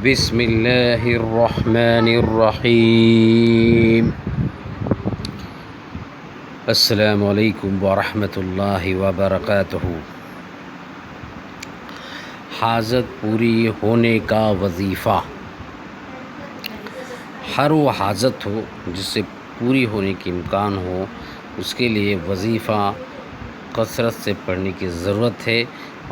بسم اللہ الرحمن الرحیم۔ السلام علیکم ورحمۃ اللہ وبرکاتہ۔ حاجت پوری ہونے کا وظیفہ۔ ہر وہ حاجت ہو جس سے پوری ہونے کی امکان ہو، اس کے لیے وظیفہ کثرت سے پڑھنے کی ضرورت ہے،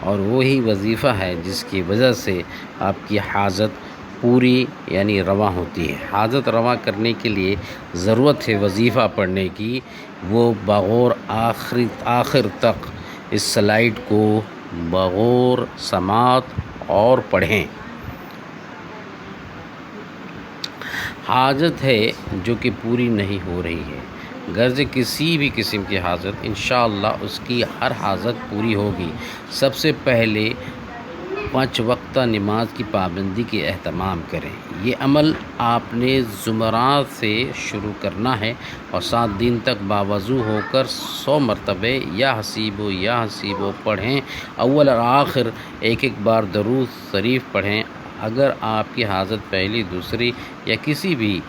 اور وہی وظیفہ ہے جس کی وجہ سے آپ کی حاجت پوری یعنی رواں ہوتی ہے۔ حاجت رواں کرنے کے لیے ضرورت ہے وظیفہ پڑھنے کی، وہ بغور آخر تک اس سلائیڈ کو بغور سماعت اور پڑھیں۔ حاجت ہے جو کہ پوری نہیں ہو رہی ہے، غرض کسی بھی قسم کی حاجت، انشاءاللہ اس کی ہر حاجت پوری ہوگی۔ سب سے پہلے 5 وقتہ نماز کی پابندی کے اہتمام کریں۔ یہ عمل آپ نے جمعرات سے شروع کرنا ہے اور 7 دن تک باوضو ہو کر 100 مرتبہ یا حسیبو پڑھیں۔ اول اور آخر ایک بار درود شریف پڑھیں۔ اگر آپ کی حاجت پہلی، دوسری یا کسی بھی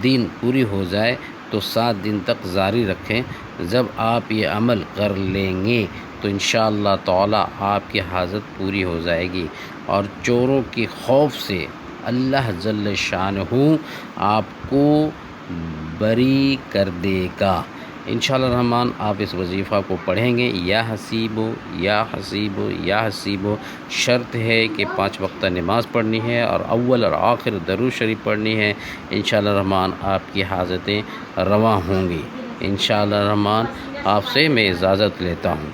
دن پوری ہو جائے تو 7 دن تک جاری رکھیں۔ جب آپ یہ عمل کر لیں گے تو انشاءاللہ تعالی آپ کی حاجت پوری ہو جائے گی، اور چوروں کے خوف سے اللہ جل شانہ آپ کو بری کر دے گا۔ انشاءاللہ الرحمن آپ اس وظیفہ کو پڑھیں گے، یا حسیبو، شرط ہے کہ 5 وقتہ نماز پڑھنی ہے اور اول اور آخر درود شریف پڑھنی ہے۔ انشاءاللہ الرحمن آپ کی حاجتیں رواں ہوں گی۔ انشاءاللہ الرحمن آپ سے میں اجازت لیتا ہوں۔